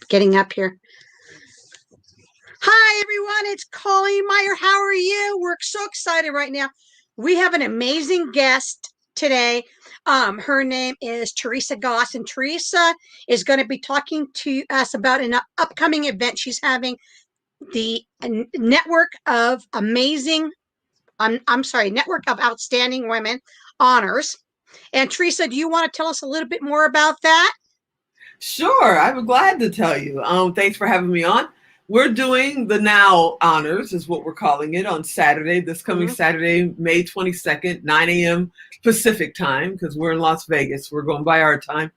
getting up here. Hi, everyone. It's Colleen Meyer. How are you? We're so excited right now. We have an amazing guest today. Her name is Theresa Goss, and Theresa is going to be talking to us about an upcoming event she's having. The Network of Amazing, I'm sorry, Network of Outstanding Women Honors. And Theresa, do you want to tell us a little bit more about that? Sure, I'm glad to tell you. Thanks for having me on. We're doing the Now Honors, is what we're calling it, on Saturday, this coming Saturday, May 22nd, 9 a.m. Pacific time, because we're in Las Vegas. We're going by our time,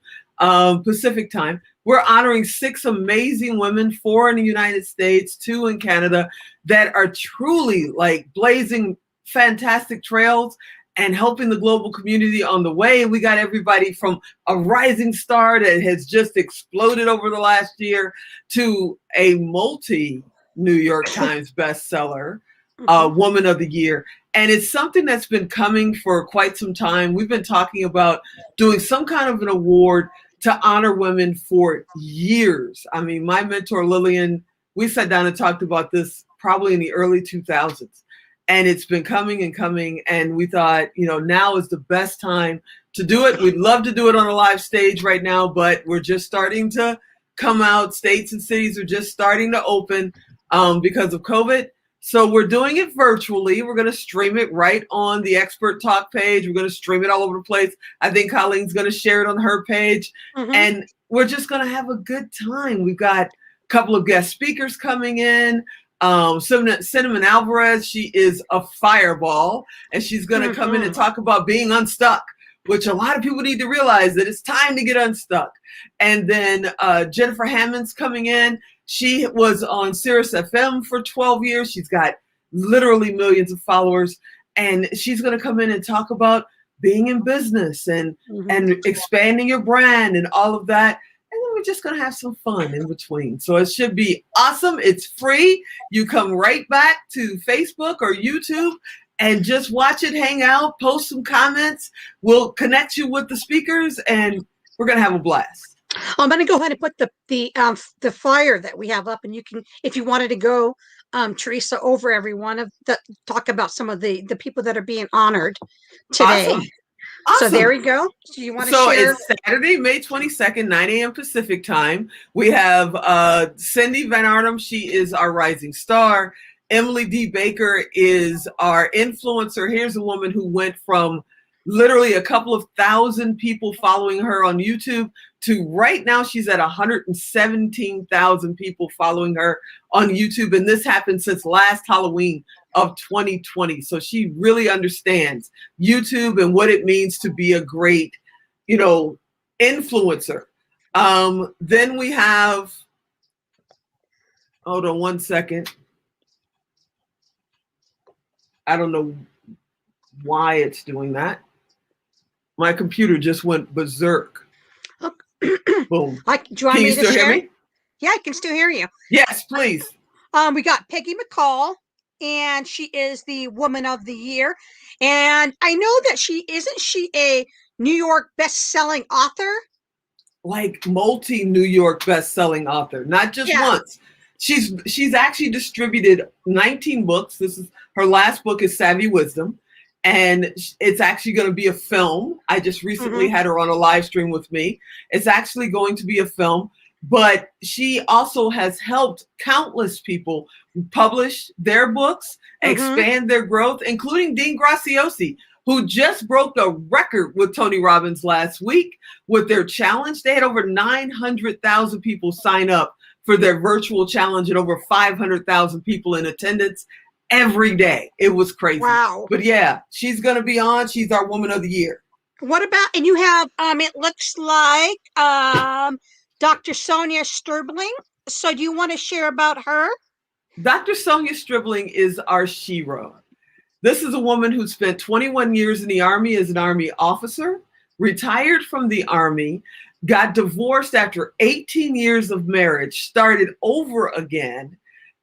Pacific time. We're honoring 6 amazing women, 4 in the United States, 2 in Canada, that are truly like blazing fantastic trails and helping the global community on the way. We got everybody from a rising star that has just exploded over the last year to a multi-New York Times bestseller, Woman of the Year. And it's something that's been coming for quite some time. We've been talking about doing some kind of an award to honor women for years. I mean, my mentor, Lillian, we sat down and talked about this probably in the early 2000s. And it's been coming and coming. And we thought, now is the best time to do it. We'd love to do it on a live stage right now, but we're just starting to come out. States and cities are just starting to open because of COVID. So we're doing it virtually. We're going to stream it right on the Expert Talk page. We're going to stream it all over the place. I think Colleen's going to share it on her page. And we're just going to have a good time. We've got a couple of guest speakers coming in. Cinnamon Alvarez, she is a fireball, and she's going to come in and talk about being unstuck, which a lot of people need to realize that it's time to get unstuck. And then Jennifer Hammond's coming in. She was on Sirius FM for 12 years. She's got literally millions of followers, and she's going to come in and talk about being in business and expanding your brand and all of that. And then we're just going to have some fun in between. So it should be awesome. It's free. You come right back to Facebook or YouTube and just watch it, hang out, post some comments. We'll connect you with the speakers, and we're going to have a blast. I'm going to go ahead and put the flyer that we have up, and you can, if you wanted to go, Theresa, over every one of the, talk about some of the people that are being honored today. Awesome. Awesome. So there we go. So you want to share? So it's Saturday, May 22nd, 9 a.m. Pacific time. We have Cindy Van Arnhem. She is our rising star. Emily D. Baker is our influencer. Here's a woman who went from literally a couple of thousand people following her on YouTube to right now she's at 117,000 people following her on YouTube. And this happened since last Halloween of 2020. So she really understands YouTube and what it means to be a great, influencer. Then we have, hold on one second. I don't know why it's doing that. My computer just went berserk. Boom. Do you want Can me you to still share? hear me? Yeah, I can still hear you. Yes, please. We got Peggy McCall, and she is the Woman of the Year. And I know that she a New York best-selling author? Like multi-New York best-selling author, not just once. She's actually distributed 19 books. This is her last book is Savvy Wisdom. And it's actually going to be a film. I just recently had her on a live stream with me. It's actually going to be a film. But she also has helped countless people publish their books, expand their growth, including Dean Graziosi, who just broke the record with Tony Robbins last week with their challenge. They had over 900,000 people sign up for their virtual challenge and over 500,000 people in attendance every day. It was crazy. Wow. But yeah, she's going to be on. She's our Woman of the Year. What about, and you have, it looks like Dr. Sonia Stribling. So do you want to share about her? Dr. Sonia Stribling is our shero. This is a woman who spent 21 years in the Army as an Army officer, retired from the Army, got divorced after 18 years of marriage, started over again,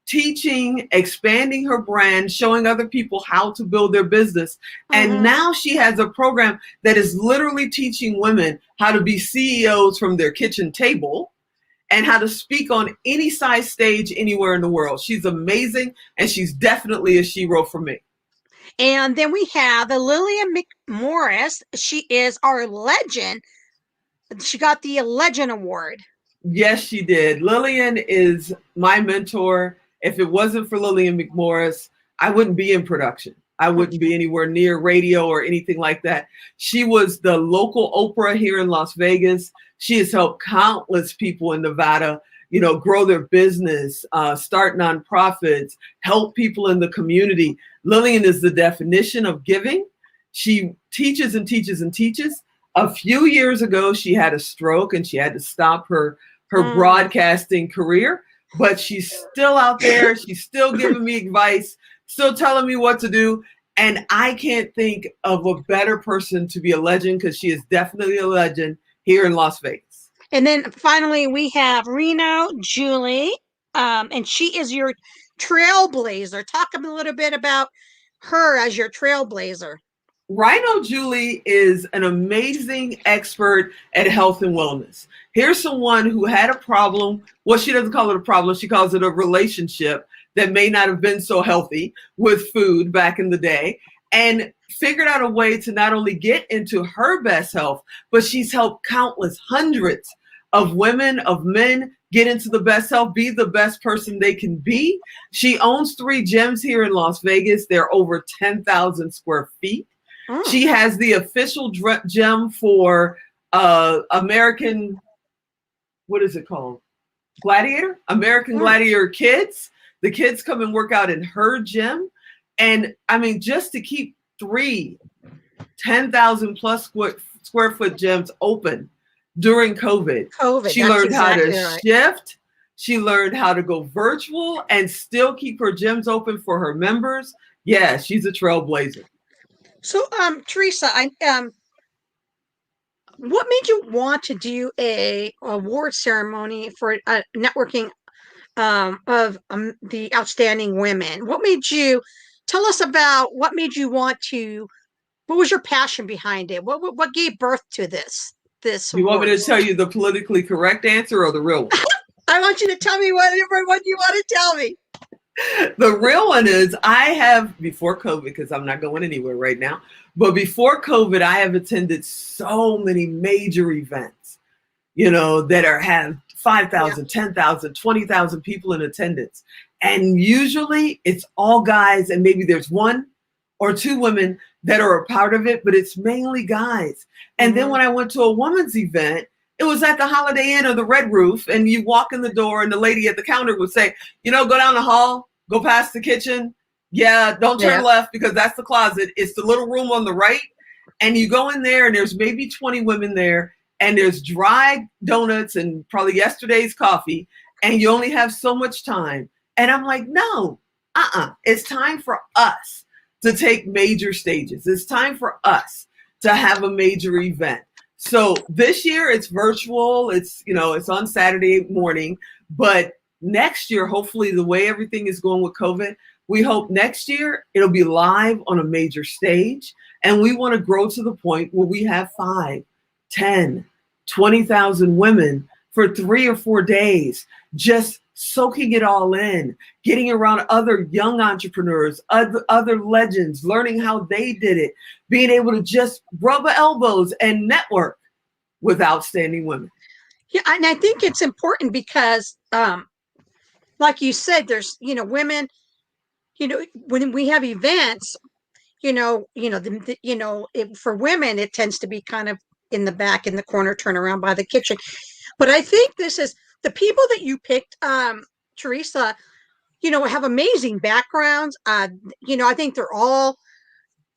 teaching, expanding her brand, showing other people how to build their business. And now she has a program that is literally teaching women how to be CEOs from their kitchen table and how to speak on any size stage anywhere in the world. She's amazing, and she's definitely a shero for me. And then we have Lillian Mcmorris. She is our legend. She got the Legend Award. Yes, she did. Lillian is my mentor. If it wasn't for Lillian Mcmorris, I wouldn't be in production. I wouldn't be anywhere near radio or anything like that. She was the local Oprah here in Las Vegas. She has helped countless people in Nevada, grow their business, start nonprofits, help people in the community. Lillian is the definition of giving. She teaches and teaches and teaches. A few years ago, she had a stroke and she had to stop her broadcasting career, but she's still out there. She's still giving me advice, still telling me what to do. And I can't think of a better person to be a legend, because she is definitely a legend here in Las Vegas. And then finally, we have Reno Julie, and she is your trailblazer. Talk a little bit about her as your trailblazer. Rhino Julie is an amazing expert at health and wellness. Here's someone who had a problem. Well, she doesn't call it a problem. She calls it a relationship that may not have been so healthy with food back in the day, and figured out a way to not only get into her best health, but she's helped countless hundreds of women, of men, get into the best health, be the best person they can be. She owns 3 gyms here in Las Vegas. They're over 10,000 square feet. She has the official gym for American, what is it called? Gladiator? American Gladiator kids. The kids come and work out in her gym. And I mean, just to keep 3 10,000 plus square foot gyms open during COVID. She learned how to shift. She learned how to go virtual and still keep her gyms open for her members. Yeah, she's a trailblazer. So, Theresa, what made you want to do a award ceremony for networking of the outstanding women? What made you tell us about? What made you want to? What was your passion behind it? What gave birth to this? You want me to tell you the politically correct answer or the real one? I want you to tell me what you want to tell me. The real one is, I have, before COVID, because I'm not going anywhere right now, but before COVID, I have attended so many major events, that have 5,000, 10,000, 20,000 people in attendance. And usually it's all guys, and maybe there's 1 or 2 women that are a part of it, but it's mainly guys. And then when I went to a women's event, it was at the Holiday Inn or the Red Roof, and you walk in the door and the lady at the counter would say, go down the hall, go past the kitchen. Yeah, don't turn left because that's the closet. It's the little room on the right. And you go in there and there's maybe 20 women there, and there's dry donuts and probably yesterday's coffee, and you only have so much time. And I'm like, no, it's time for us to take major stages. It's time for us to have a major event. So this year it's virtual. It's, it's on Saturday morning, but next year, hopefully the way everything is going with COVID, we hope next year it'll be live on a major stage. And we want to grow to the point where we have 5, 10, 20,000 women for 3 or 4 days, just soaking it all in, getting around other young entrepreneurs, other legends, learning how they did it, being able to just rub elbows and network with outstanding women. Yeah, and I think it's important because, like you said, there's, women, when we have events, for women, it tends to be kind of in the back, in the corner, turn around by the kitchen. But I think this is the people that you picked, Theresa, have amazing backgrounds. I think they're all,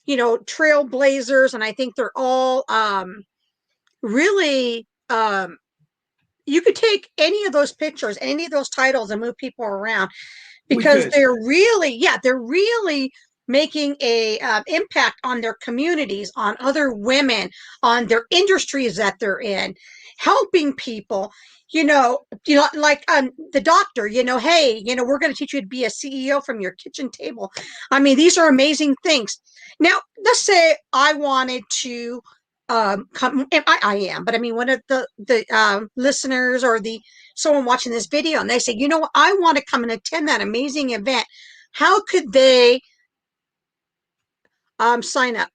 trailblazers, and I think they're all really, you could take any of those pictures, any of those titles, and move people around, because they're really making a impact on their communities, on other women, on their industries that they're in, helping people. Like the doctor, hey, we're going to teach you to be a CEO from your kitchen table. I mean, these are amazing things. Now, let's say I wanted to come, and I am, but I mean, one of the listeners or the someone watching this video and they say, you know what, I want to come and attend that amazing event, how could they sign up?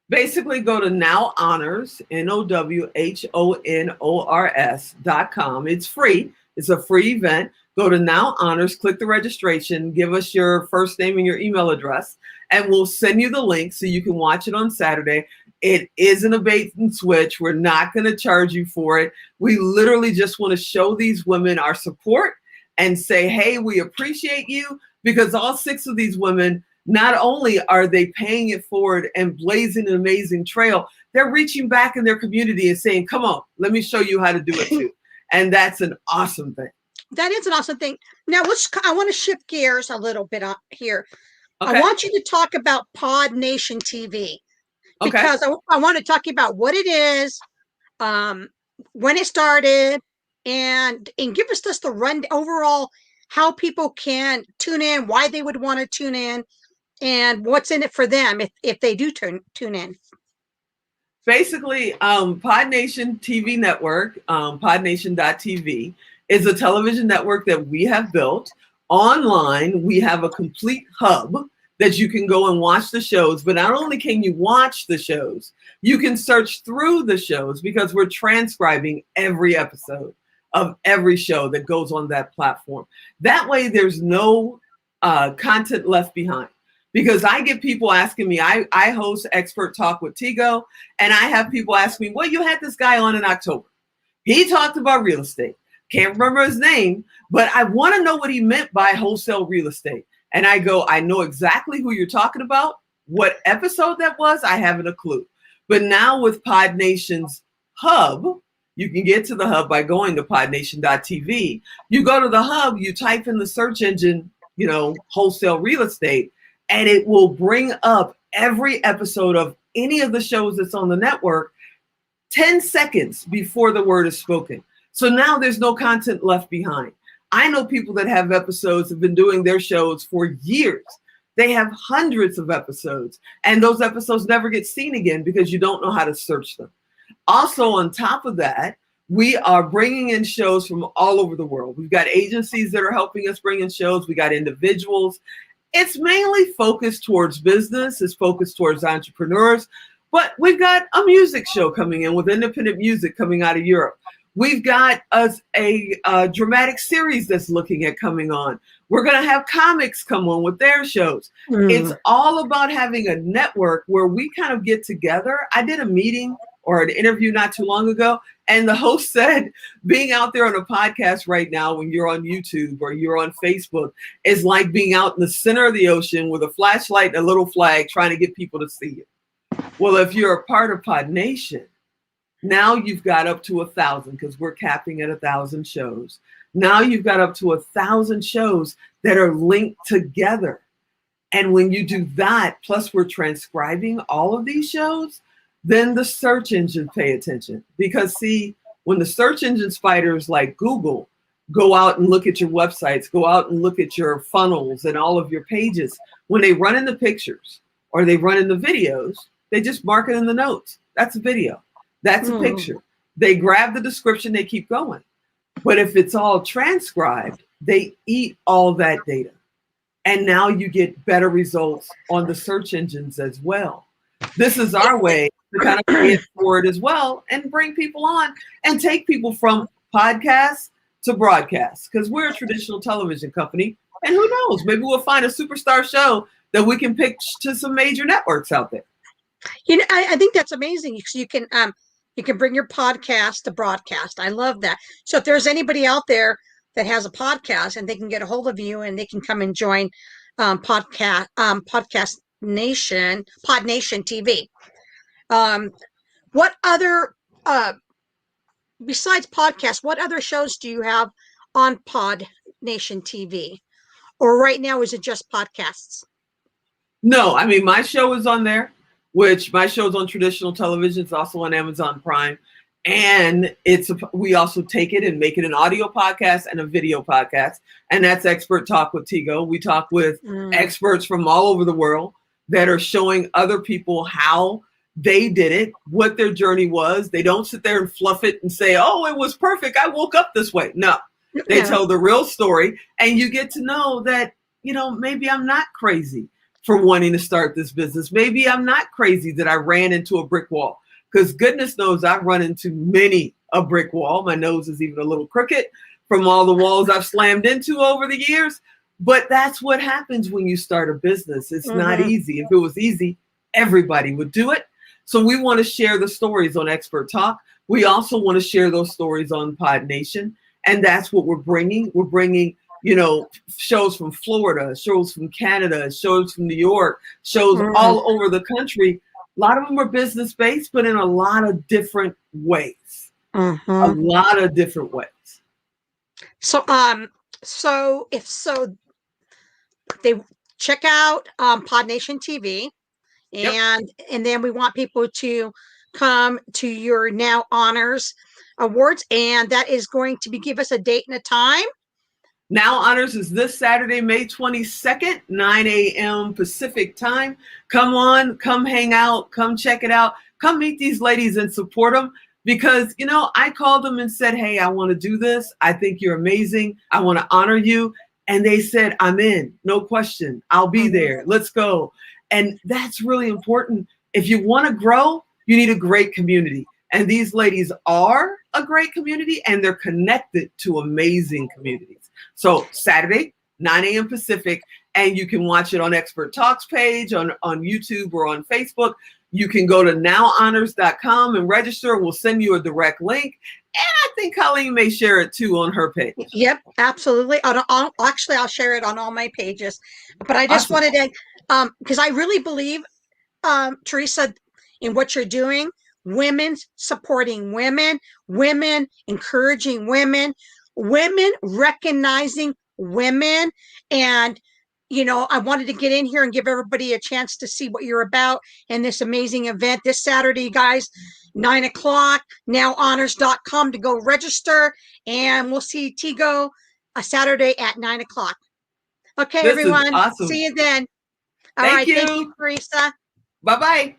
Basically, go to Now Honors, NOWHONORS.com. It's free. It's a free event. Go to Now Honors, click the registration, give us your first name and your email address, and we'll send you the link so you can watch it on Saturday. It isn't a bait and switch. We're not going to charge you for it. We literally just want to show these women our support and say, hey, we appreciate you, because all 6 of these women, not only are they paying it forward and blazing an amazing trail, they're reaching back in their community and saying, come on, let me show you how to do it too. And that's an awesome thing. That is an awesome thing. Now, I want to shift gears a little bit here. Okay. I want you to talk about Pod Nation TV, because I want to talk about what it is, when it started, and give us just the run overall, how people can tune in, why they would want to tune in, and what's in it for them if they do tune in. Basically, Pod Nation TV network, podnation.tv, is a television network that we have built online. We have a complete hub that you can go and watch the shows, but not only can you watch the shows, you can search through the shows, because we're transcribing every episode of every show that goes on that platform. That way there's no content left behind. Because I get people asking me, I host Expert Talk with Tigo, and I have people ask me, well, you had this guy on in October. He talked about real estate. Can't remember his name, but I want to know what he meant by wholesale real estate. And I go, I know exactly who you're talking about. What episode that was, I haven't a clue. But now with Pod Nation's hub, you can get to the hub by going to podnation.tv. You go to the hub, you type in the search engine, wholesale real estate, and it will bring up every episode of any of the shows that's on the network 10 seconds before the word is spoken. So now there's no content left behind. I know people that have episodes, have been doing their shows for years. They have hundreds of episodes, and those episodes never get seen again because you don't know how to search them. Also, on top of that, we are bringing in shows from all over the world. We've got agencies that are helping us bring in shows. We got individuals. It's mainly focused towards business. It's focused towards entrepreneurs. But we've got a music show coming in with independent music coming out of Europe. We've got a dramatic series that's looking at coming on. We're going to have comics come on with their shows. It's all about having a network where we kind of get together. I did a meeting or an interview not too long ago, and the host said, being out there on a podcast right now when you're on YouTube or you're on Facebook is like being out in the center of the ocean with a flashlight and a little flag trying to get people to see you. Well, if you're a part of Pod Nation, now you've got up to 1,000, because we're capping at 1,000 shows. Now you've got up to 1,000 shows that are linked together. And when you do that, plus we're transcribing all of these shows, then the search engine pay attention. Because see, when the search engine spiders like Google go out and look at your websites, go out and look at your funnels and all of your pages, when they run in the pictures or they run in the videos, they just mark it in the notes. That's a video. That's a picture. They grab the description, they keep going. But if it's all transcribed, they eat all that data. And now you get better results on the search engines as well. This is our way to kind of pay it forward as well and bring people on and take people from podcasts to broadcast, because we're a traditional television company. And who knows, maybe we'll find a superstar show that we can pitch to some major networks out there. I think that's amazing. You can bring your podcast to broadcast. I love that. So if there's anybody out there that has a podcast and they can get a hold of you and they can come and join Podcast Nation, Pod Nation TV. What other, besides podcasts, what other shows do you have on Pod Nation TV? Or right now, is it just podcasts? No, I mean, my show is on there, which my show's on traditional television. It's also on Amazon Prime. And we also take it and make it an audio podcast and a video podcast. And that's Expert Talk with Tigo. We talk with experts from all over the world that are showing other people how they did it, what their journey was. They don't sit there and fluff it and say, oh, it was perfect, I woke up this way. No, they No. tell the real story, and you get to know that, maybe I'm not crazy for wanting to start this business. Maybe I'm not crazy that I ran into a brick wall, because goodness knows I've run into many a brick wall. My nose is even a little crooked from all the walls I've slammed into over the years. But that's what happens when you start a business. It's not easy. If it was easy, everybody would do it. So we want to share the stories on Expert Talk. We also want to share those stories on Pod Nation. And that's what we're bringing. We're bringing, shows from Florida, shows from Canada, shows from New York, shows all over the country. A lot of them are business based, but in a lot of different ways. A lot of different ways. So, they check out Pod Nation TV, and then we want people to come to your Now Honors Awards, and that is going to give us a date and a time. Now Honors is this Saturday, May 22nd, 9 a.m. Pacific time. Come on, come hang out, come check it out, come meet these ladies and support them. Because, I called them and said, hey, I want to do this. I think you're amazing. I want to honor you. And they said, I'm in, no question. I'll be there. Let's go. And that's really important. If you want to grow, you need a great community. And these ladies are a great community, and they're connected to amazing communities. So Saturday, 9 a.m. Pacific, and you can watch it on Expert Talks page, on YouTube or on Facebook. You can go to nowhonors.com and register. We'll send you a direct link. And I think Colleen may share it too on her page. Yep, absolutely. Actually, I'll share it on all my pages. But I just wanted to, because I really believe, Theresa, in what you're doing. Women supporting women, women encouraging women, women recognizing women. And I wanted to get in here and give everybody a chance to see what you're about in this amazing event this Saturday, guys, 9 o'clock, nowhonors.com to go register. And we'll see Tigo a Saturday at 9 o'clock. Okay, This everyone. is awesome. See you then. All right. Thank you, Theresa. Bye-bye.